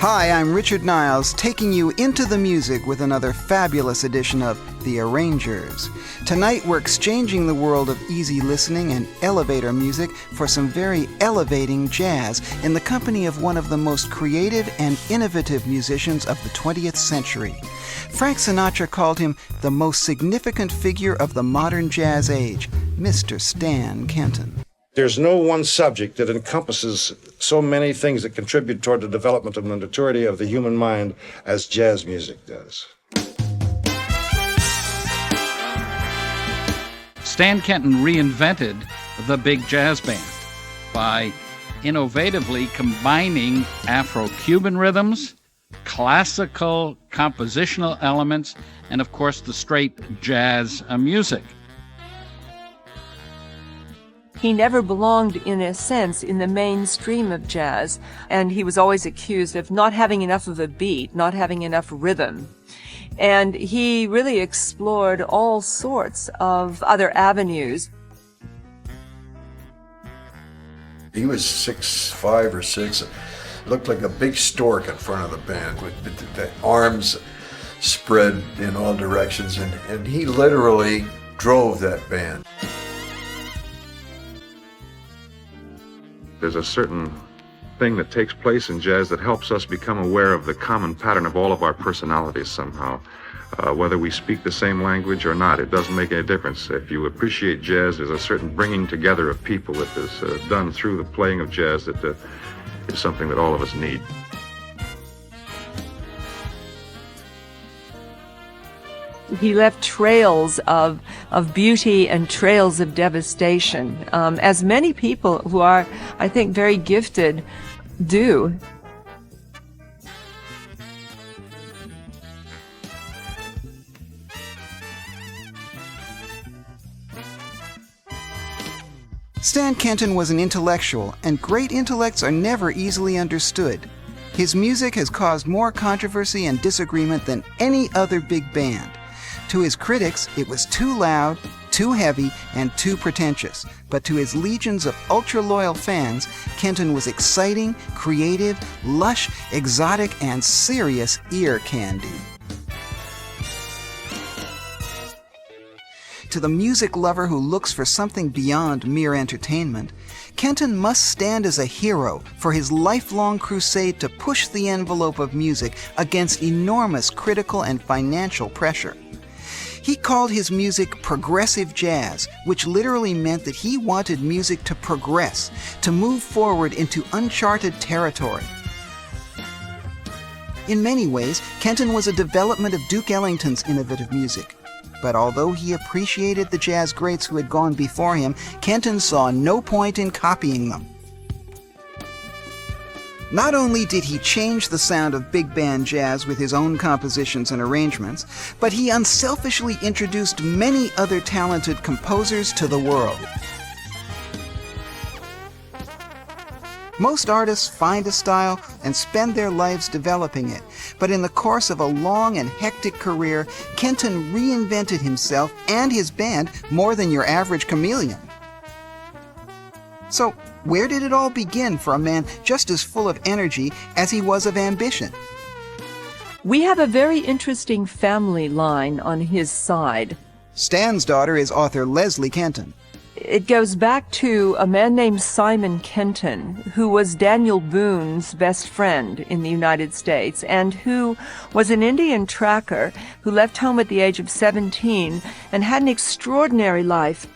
Hi, I'm Richard Niles, taking you into the music with another fabulous edition of The Arrangers. Tonight we're exchanging the world of easy listening and elevator music for some very elevating jazz in the company of one of the most creative and innovative musicians of the 20th century. Frank Sinatra called him the most significant figure of the modern jazz age, Mr. Stan Kenton. There's no one subject that encompasses so many things that contribute toward the development and the maturity of the human mind as jazz music does. Stan Kenton reinvented the big jazz band by innovatively combining Afro-Cuban rhythms, classical compositional elements, and of course the straight jazz music. He never belonged, in a sense, in the mainstream of jazz, and he was always accused of not having enough of a beat, not having enough rhythm. And he really explored all sorts of other avenues. He was 6'5" or 6", looked like a big stork in front of the band with the arms spread in all directions, and he literally drove that band. There's a certain thing that takes place in jazz that helps us become aware of the common pattern of all of our personalities somehow. Whether we speak the same language or not, it doesn't make any difference. If you appreciate jazz, there's a certain bringing together of people that is done through the playing of jazz that is something that all of us need. He left trails of beauty and trails of devastation, as many people who are, I think, very gifted do. Stan Kenton was an intellectual, and great intellects are never easily understood. His music has caused more controversy and disagreement than any other big band. To his critics, it was too loud, too heavy, and too pretentious. But to his legions of ultra-loyal fans, Kenton was exciting, creative, lush, exotic, and serious ear candy. To the music lover who looks for something beyond mere entertainment, Kenton must stand as a hero for his lifelong crusade to push the envelope of music against enormous critical and financial pressure. He called his music progressive jazz, which literally meant that he wanted music to progress, to move forward into uncharted territory. In many ways, Kenton was a development of Duke Ellington's innovative music. But although he appreciated the jazz greats who had gone before him, Kenton saw no point in copying them. Not only did he change the sound of big band jazz with his own compositions and arrangements, but he unselfishly introduced many other talented composers to the world. Most artists find a style and spend their lives developing it, but in the course of a long and hectic career, Kenton reinvented himself and his band more than your average chameleon. So, where did it all begin for a man just as full of energy as he was of ambition? We have a very interesting family line on his side. Stan's daughter is author LESLIE KENTON. It goes back to a man named Simon Kenton, who was Daniel Boone's best friend in the United States, and who was an Indian tracker who left home at the age of 17 and had an extraordinary life.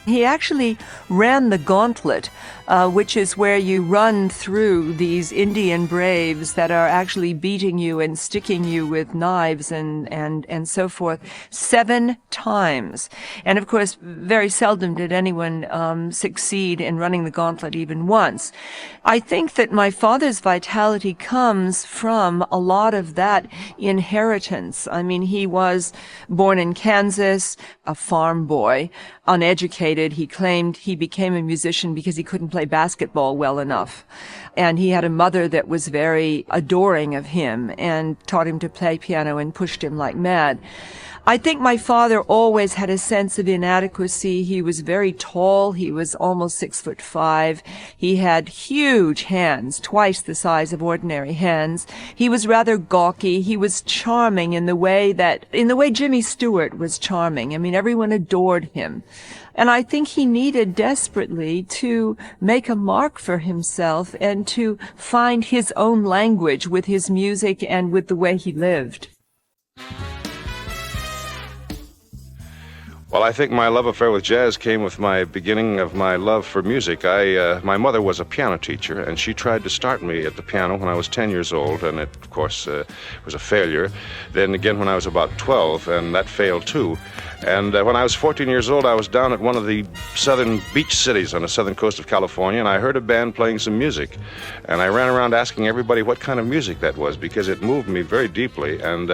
He actually ran the gauntlet, which is where you run through these Indian braves that are actually beating you and sticking you with knives and so forth 7 times. And of course, very seldom did anyone succeed in running the gauntlet even once. I think that my father's vitality comes from a lot of that inheritance. I mean, he was born in Kansas, a farm boy, uneducated, educated. He claimed he became a musician because he couldn't play basketball well enough. And he had a mother that was very adoring of him and taught him to play piano and pushed him like mad. I think my father always had a sense of inadequacy. He was very tall. He was almost 6'5". He had huge hands, twice the size of ordinary hands. He was rather gawky. He was charming in the way Jimmy Stewart was charming. I mean, everyone adored him. And I think he needed desperately to make a mark for himself and to find his own language with his music and with the way he lived. Well, I think my love affair with jazz came with my beginning of my love for music. My mother was a piano teacher, and she tried to start me at the piano when I was 10 years old, and it, of course, was a failure. Then again when I was about 12, and that failed too. And when I was 14 years old, I was down at one of the southern beach cities on the southern coast of California, and I heard a band playing some music. And I ran around asking everybody what kind of music that was, because it moved me very deeply. And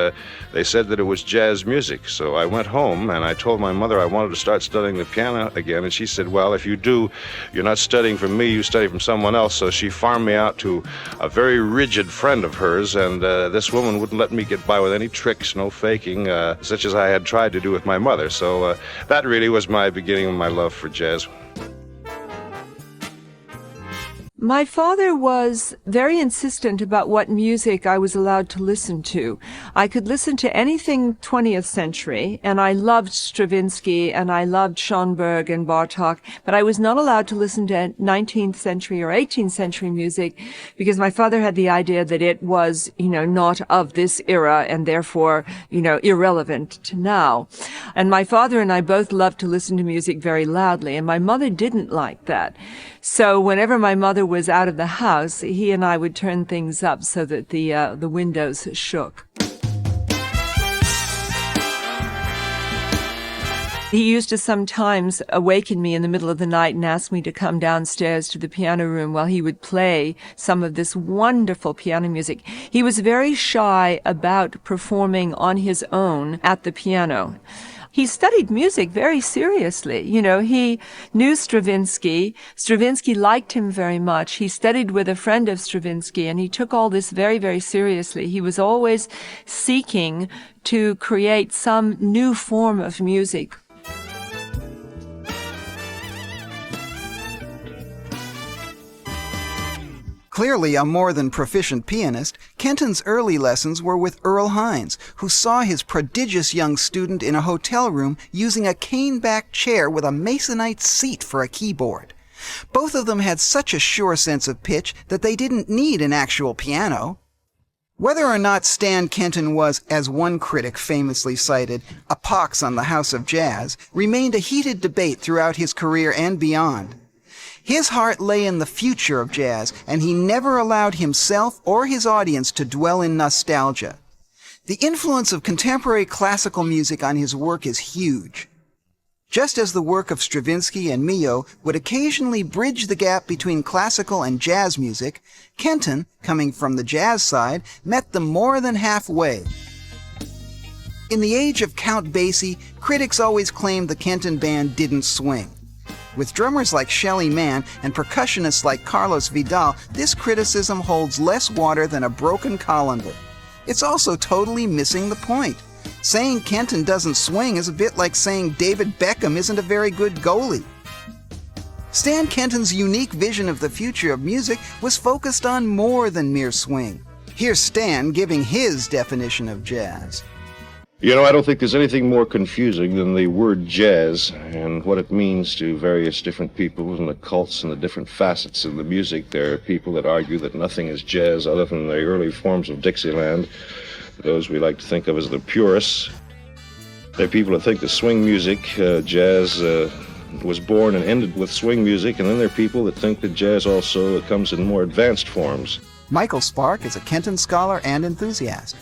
they said that it was jazz music. So I went home, and I told my mother I wanted to start studying the piano again. And she said, well, if you do, you're not studying from me, you study from someone else. So she farmed me out to a very rigid friend of hers, and this woman wouldn't let me get by with any tricks, no faking, such as I had tried to do with my mother. So that really was my beginning of my love for jazz. My father was very insistent about what music I was allowed to listen to. I could listen to anything 20th century, and I loved Stravinsky, and I loved Schoenberg and Bartók, but I was not allowed to listen to 19th century or 18th century music because my father had the idea that it was, not of this era and therefore, irrelevant to now. And my father and I both loved to listen to music very loudly, and my mother didn't like that. So whenever my mother was out of the house, he and I would turn things up so that the windows shook. He used to sometimes awaken me in the middle of the night and ask me to come downstairs to the piano room while he would play some of this wonderful piano music. He was very shy about performing on his own at the piano. He studied music very seriously. He knew Stravinsky. Stravinsky liked him very much. He studied with a friend of Stravinsky, and he took all this very, very seriously. He was always seeking to create some new form of music. Clearly a more than proficient pianist, Kenton's early lessons were with Earl Hines, who saw his prodigious young student in a hotel room using a cane-backed chair with a masonite seat for a keyboard. Both of them had such a sure sense of pitch that they didn't need an actual piano. Whether or not Stan Kenton was, as one critic famously cited, a pox on the house of jazz, remained a heated debate throughout his career and beyond. His heart lay in the future of jazz, and he never allowed himself or his audience to dwell in nostalgia. The influence of contemporary classical music on his work is huge. Just as the work of Stravinsky and Milhaud would occasionally bridge the gap between classical and jazz music, Kenton, coming from the jazz side, met them more than halfway. In the age of Count Basie, critics always claimed the Kenton band didn't swing. With drummers like Shelly Manne and percussionists like Carlos Vidal, this criticism holds less water than a broken colander. It's also totally missing the point. Saying Kenton doesn't swing is a bit like saying David Beckham isn't a very good goalie. Stan Kenton's unique vision of the future of music was focused on more than mere swing. Here's Stan giving his definition of jazz. I don't think there's anything more confusing than the word jazz and what it means to various different people and the cults and the different facets of the music. There are people that argue that nothing is jazz other than the early forms of Dixieland, those we like to think of as the purists. There are people that think that swing music, jazz, was born and ended with swing music, and then there are people that think that jazz also comes in more advanced forms. Michael Spark is a Kenton scholar and enthusiast.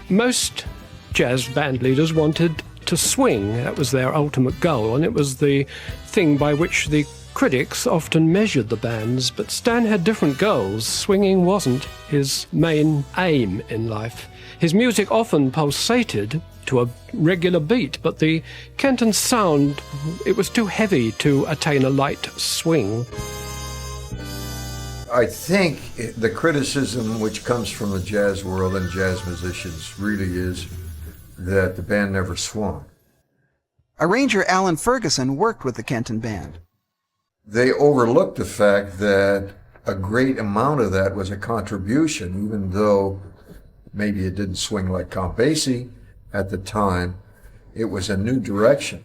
Most jazz band leaders wanted to swing. That was their ultimate goal, and it was the thing by which the critics often measured the bands. But Stan had different goals. Swinging wasn't his main aim in life. His music often pulsated to a regular beat, but the Kenton sound, it was too heavy to attain a light swing. I think the criticism which comes from the jazz world and jazz musicians really is that the band never swung. Arranger Alan Ferguson worked with the Kenton Band. They overlooked the fact that a great amount of that was a contribution, even though maybe it didn't swing like Count Basie at the time. It was a new direction.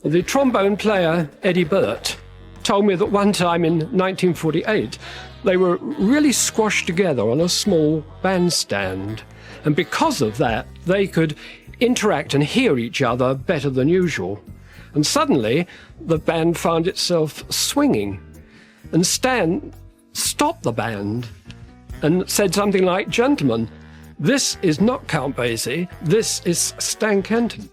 The trombone player, Eddie Burt, told me that one time in 1948, they were really squashed together on a small bandstand. And because of that, they could interact and hear each other better than usual. And suddenly, the band found itself swinging. And Stan stopped the band and said something like, "Gentlemen, this is not Count Basie, this is Stan Kenton."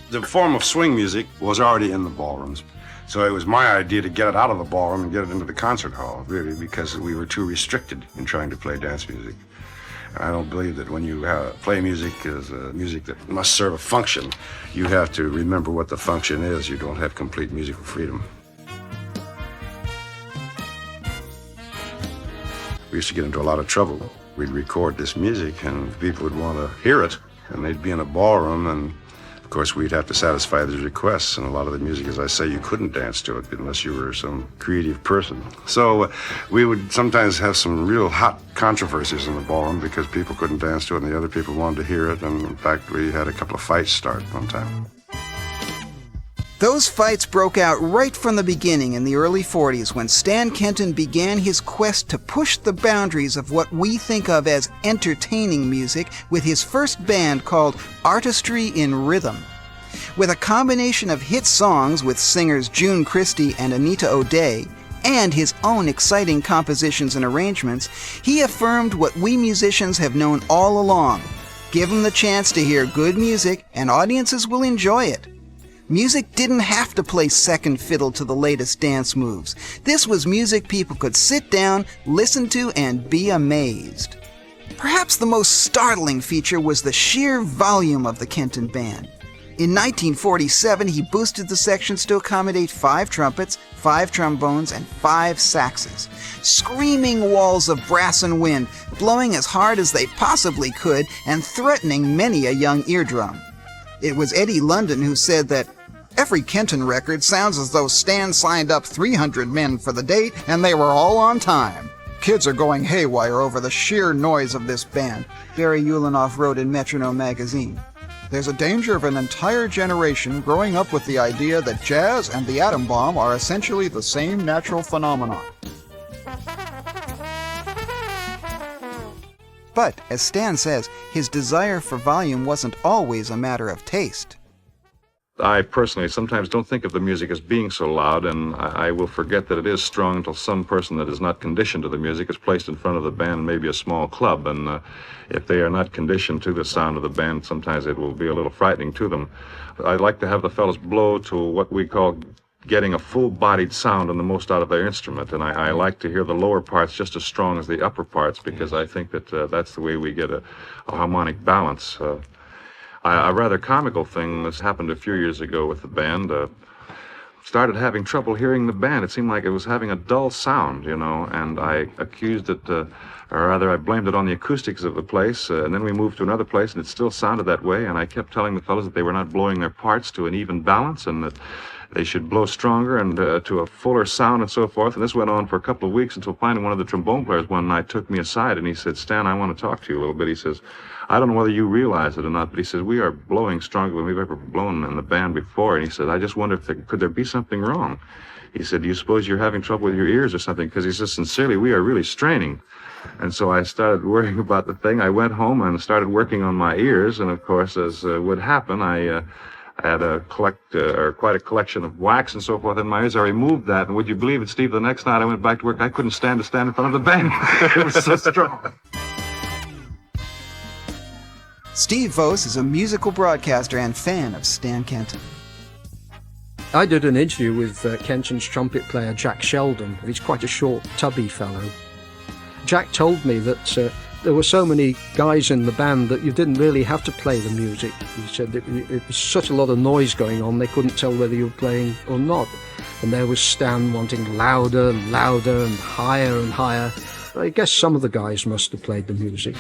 The form of swing music was already in the ballrooms. So it was my idea to get it out of the ballroom and get it into the concert hall, really, because we were too restricted in trying to play dance music. And I don't believe that when you play music as music that must serve a function, you have to remember what the function is. You don't have complete musical freedom. We used to get into a lot of trouble. We'd record this music and people would want to hear it, and they'd be in a ballroom, and of course, we'd have to satisfy these requests, and a lot of the music, as I say, you couldn't dance to it unless you were some creative person. So we would sometimes have some real hot controversies in the ballroom because people couldn't dance to it and the other people wanted to hear it, and in fact, we had a couple of fights start one time. Those fights broke out right from the beginning in the early 40s when Stan Kenton began his quest to push the boundaries of what we think of as entertaining music with his first band called Artistry in Rhythm. With a combination of hit songs with singers June Christy and Anita O'Day, and his own exciting compositions and arrangements, he affirmed what we musicians have known all along. Give them the chance to hear good music and audiences will enjoy it. Music didn't have to play second fiddle to the latest dance moves. This was music people could sit down, listen to, and be amazed. Perhaps the most startling feature was the sheer volume of the Kenton Band. In 1947, he boosted the sections to accommodate 5 trumpets, 5 trombones, and 5 saxes. Screaming walls of brass and wind, blowing as hard as they possibly could and threatening many a young eardrum. It was Eddie London who said that every Kenton record sounds as though Stan signed up 300 men for the date and they were all on time. Kids are going haywire over the sheer noise of this band, Barry Ulanoff wrote in Metronome magazine. There's a danger of an entire generation growing up with the idea that jazz and the atom bomb are essentially the same natural phenomenon. But, as Stan says, his desire for volume wasn't always a matter of taste. I personally sometimes don't think of the music as being so loud, and I will forget that it is strong until some person that is not conditioned to the music is placed in front of the band, maybe a small club, and if they are not conditioned to the sound of the band, sometimes it will be a little frightening to them. I like to have the fellows blow to what we call getting a full-bodied sound and the most out of their instrument, and I like to hear the lower parts just as strong as the upper parts because I think that that's the way we get a harmonic balance. A rather comical thing that's happened a few years ago with the band. Started having trouble hearing the band. It seemed like it was having a dull sound, you know, and I accused it, or rather I blamed it on the acoustics of the place, and then we moved to another place and it still sounded that way, and I kept telling the fellows that they were not blowing their parts to an even balance and that they should blow stronger and to a fuller sound and so forth. And this went on for a couple of weeks until finally one of the trombone players one night took me aside and he said, "Stan, I want to talk to you a little bit." He says, "I don't know whether you realize it or not, but," he says, "we are blowing stronger than we've ever blown in the band before." And he said, "I just wonder if could there be something wrong?" He said, "Do you suppose you're having trouble with your ears or something?" Because he says, "Sincerely, we are really straining." And so I started worrying about the thing. I went home and started working on my ears. And of course, as would happen, I had quite a collection of wax and so forth in my ears. I removed that, and would you believe it, Steve, the next night I went back to work, I couldn't stand to stand in front of the band. It was so strong. Steve Vos is a musical broadcaster and fan of Stan Kenton. I did an interview with Kenton's trumpet player Jack Sheldon. He's quite a short, tubby fellow. Jack told me that there were so many guys in the band that you didn't really have to play the music. He said that it was such a lot of noise going on, they couldn't tell whether you were playing or not. And there was Stan wanting louder and louder and higher. I guess some of the guys must have played the music.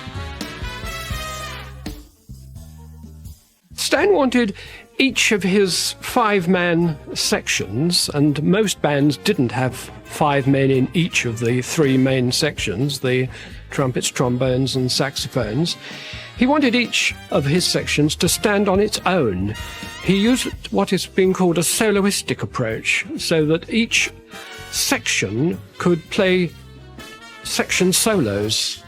Stan wanted each of his 5-man sections, and most bands didn't have 5 men in each of the 3 main sections, the trumpets, trombones and saxophones. He wanted each of his sections to stand on its own. He used what is being called a soloistic approach, so that each section could play section solos.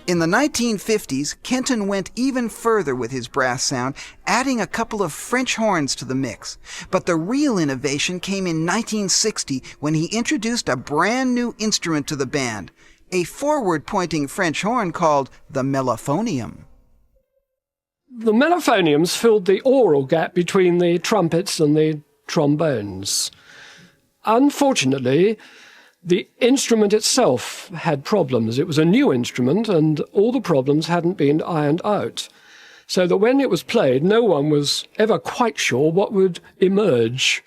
In the 1950s, Kenton went even further with his brass sound, adding a couple of French horns to the mix. But the real innovation came in 1960 when he introduced a brand new instrument to the band, a forward-pointing French horn called the mellophonium. The mellophoniums filled the oral gap between the trumpets and the trombones. Unfortunately, the instrument itself had problems. It was a new instrument, and all the problems hadn't been ironed out. So that when it was played, no one was ever quite sure what would emerge.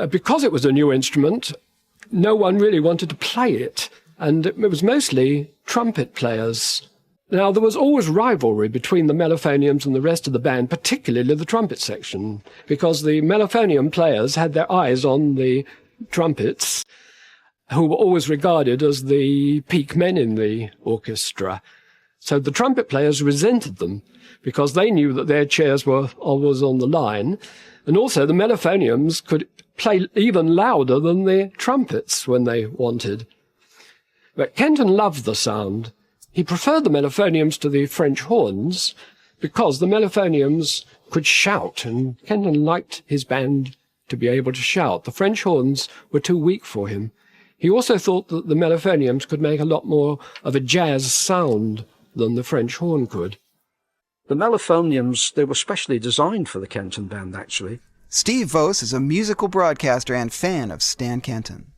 Because it was a new instrument, no one really wanted to play it, and it was mostly trumpet players. Now, there was always rivalry between the mellophoniums and the rest of the band, particularly the trumpet section, because the mellophonium players had their eyes on the trumpets, who were always regarded as the peak men in the orchestra. So the trumpet players resented them because they knew that their chairs were always on the line. And also the mellophoniums could play even louder than the trumpets when they wanted. But Kenton loved the sound. He preferred the mellophoniums to the French horns because the mellophoniums could shout, and Kenton liked his band to be able to shout. The French horns were too weak for him. He also thought that the mellophoniums could make a lot more of a jazz sound than the French horn could. The mellophoniums, they were specially designed for the Kenton band, actually. Steve Vos is a musical broadcaster and fan of Stan Kenton.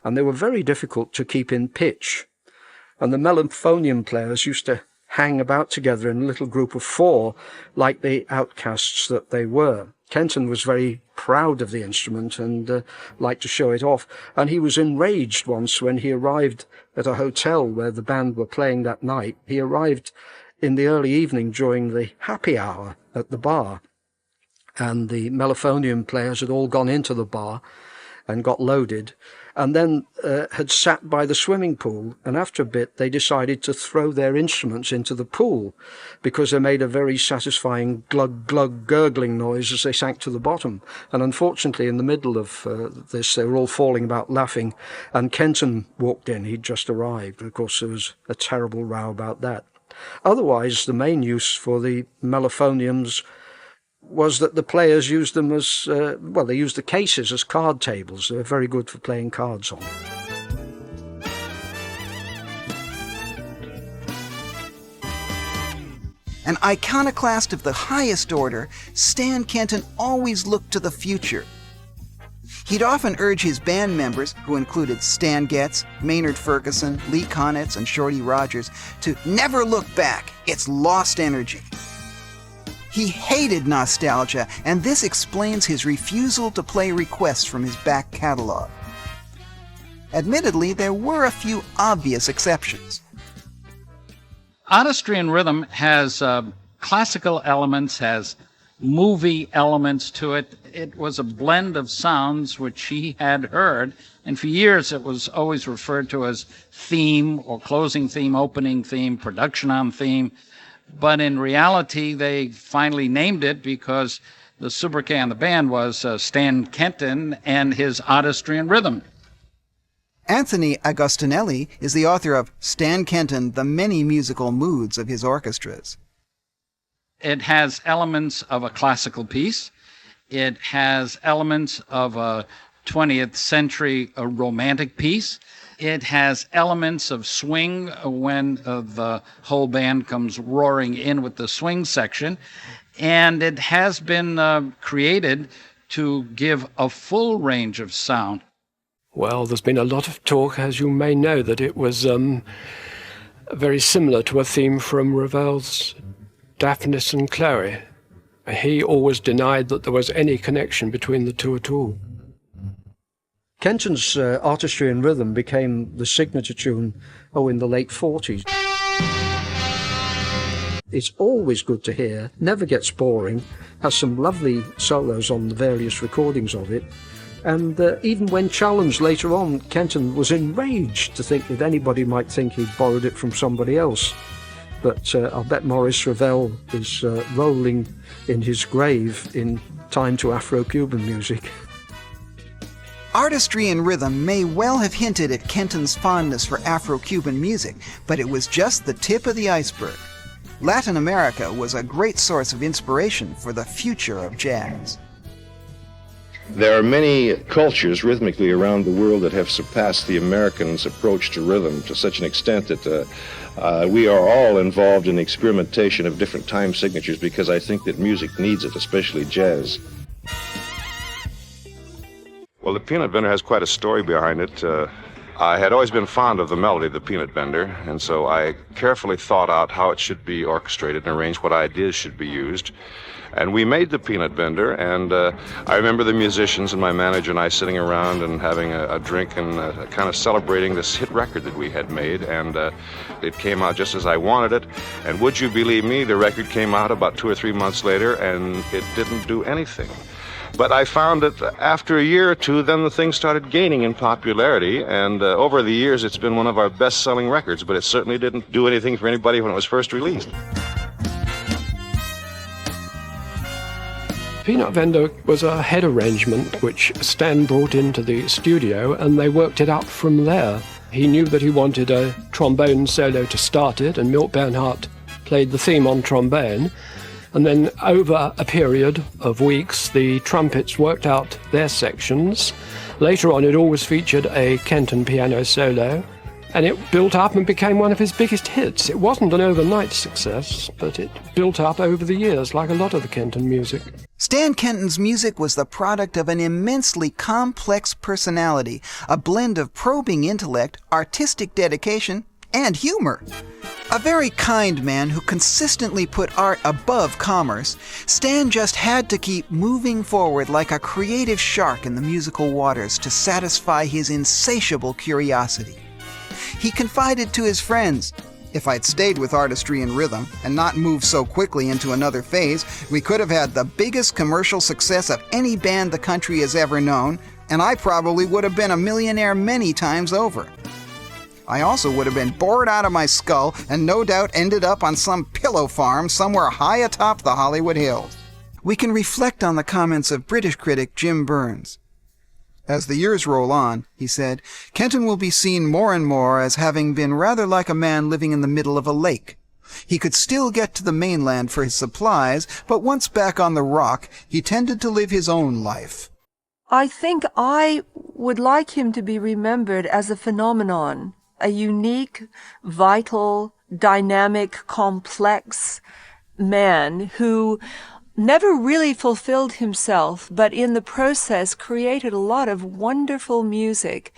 And they were very difficult to keep in pitch. And the mellophonium players used to hang about together in a little group of 4, like the outcasts that they were. Kenton was very proud of the instrument and liked to show it off. And he was enraged once when he arrived at a hotel where the band were playing that night. He arrived in the early evening during the happy hour at the bar. And the mellophonium players had all gone into the bar and got loaded, and then had sat by the swimming pool, and after a bit they decided to throw their instruments into the pool because they made a very satisfying glug-glug gurgling noise as they sank to the bottom. And unfortunately, in the middle of this, they were all falling about laughing, and Kenton walked in. He'd just arrived, and of course there was a terrible row about that. Otherwise, the main use for the mellophoniums was that the players used them as, they used the cases as card tables. They were very good for playing cards on. An iconoclast of the highest order, Stan Kenton always looked to the future. He'd often urge his band members, who included Stan Getz, Maynard Ferguson, Lee Konitz, and Shorty Rogers, to never look back. It's lost energy. He hated nostalgia, and this explains his refusal to play requests from his back catalog. Admittedly, there were a few obvious exceptions. Artistry and Rhythm has classical elements, has movie elements to it. It was a blend of sounds which he had heard, and for years it was always referred to as theme or closing theme, opening theme, production on theme. But in reality, they finally named it because the sobriquet on the band was Stan Kenton and his Artistry and Rhythm. Anthony Agostinelli is the author of Stan Kenton, The Many Musical Moods of His Orchestras. It has elements of a classical piece. It has elements of a 20th century romantic piece. It has elements of swing when the whole band comes roaring in with the swing section. And it has been created to give a full range of sound? Well, there's been a lot of talk, as you may know, that it was very similar to a theme from Ravel's Daphnis and Chloe. He always denied that there was any connection between the two at all. Kenton's Artistry and Rhythm became the signature tune, in the late 40s. It's always good to hear, never gets boring, has some lovely solos on the various recordings of it, and even when challenged later on, Kenton was enraged to think that anybody might think he'd borrowed it from somebody else. But I'll bet Maurice Ravel is rolling in his grave in time to Afro-Cuban music. Artistry and Rhythm may well have hinted at Kenton's fondness for Afro-Cuban music, but it was just the tip of the iceberg. Latin America was a great source of inspiration for the future of jazz. There are many cultures rhythmically around the world that have surpassed the Americans' approach to rhythm to such an extent that we are all involved in the experimentation of different time signatures because I think that music needs it, especially jazz. Well, the Peanut Vendor has quite a story behind it. I had always been fond of the melody of the Peanut Vendor, and so I carefully thought out how it should be orchestrated and arranged, what ideas should be used. And we made the Peanut Vendor, and I remember the musicians and my manager and I sitting around and having a drink and kind of celebrating this hit record that we had made, and it came out just as I wanted it. And would you believe me, the record came out about 2 or 3 months later, and it didn't do anything. But I found that after a year or two, then the thing started gaining in popularity, and over the years it's been one of our best-selling records, but it certainly didn't do anything for anybody when it was first released. Peanut Vendor was a head arrangement which Stan brought into the studio, and they worked it out from there. He knew that he wanted a trombone solo to start it, and Milt Bernhardt played the theme on trombone. And then over a period of weeks, the trumpets worked out their sections. Later on, it always featured a Kenton piano solo, and it built up and became one of his biggest hits. It wasn't an overnight success, but it built up over the years, like a lot of the Kenton music. Stan Kenton's music was the product of an immensely complex personality, a blend of probing intellect, artistic dedication, and humor. A very kind man who consistently put art above commerce, Stan just had to keep moving forward like a creative shark in the musical waters to satisfy his insatiable curiosity. He confided to his friends, "If I'd stayed with Artistry and Rhythm and not moved so quickly into another phase, we could have had the biggest commercial success of any band the country has ever known, and I probably would have been a millionaire many times over. I also would have been bored out of my skull and no doubt ended up on some pillow farm somewhere high atop the Hollywood Hills." We can reflect on the comments of British critic Jim Burns. "As the years roll on," he said, "Kenton will be seen more and more as having been rather like a man living in the middle of a lake. He could still get to the mainland for his supplies, but once back on the rock, he tended to live his own life." I think I would like him to be remembered as a phenomenon, a unique, vital, dynamic, complex man who never really fulfilled himself, but in the process created a lot of wonderful music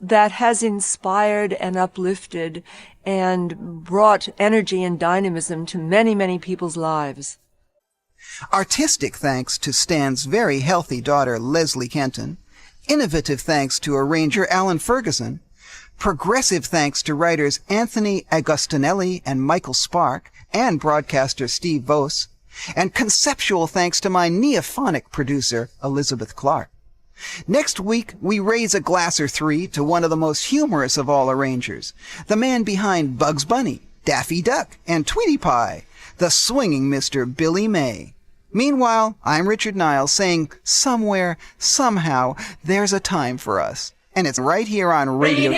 that has inspired and uplifted and brought energy and dynamism to many, many people's lives. Artistic thanks to Stan's very healthy daughter, Leslie Kenton. Innovative thanks to arranger Alan Ferguson. Progressive thanks to writers Anthony Agostinelli and Michael Spark, and broadcaster Steve Vos. And conceptual thanks to my neophonic producer, Elizabeth Clark. Next week, we raise a glass or three to one of the most humorous of all arrangers, the man behind Bugs Bunny, Daffy Duck, and Tweety Pie, the swinging Mr. Billy May. Meanwhile, I'm Richard Niles saying somewhere, somehow, there's a time for us. And it's right here on Radio...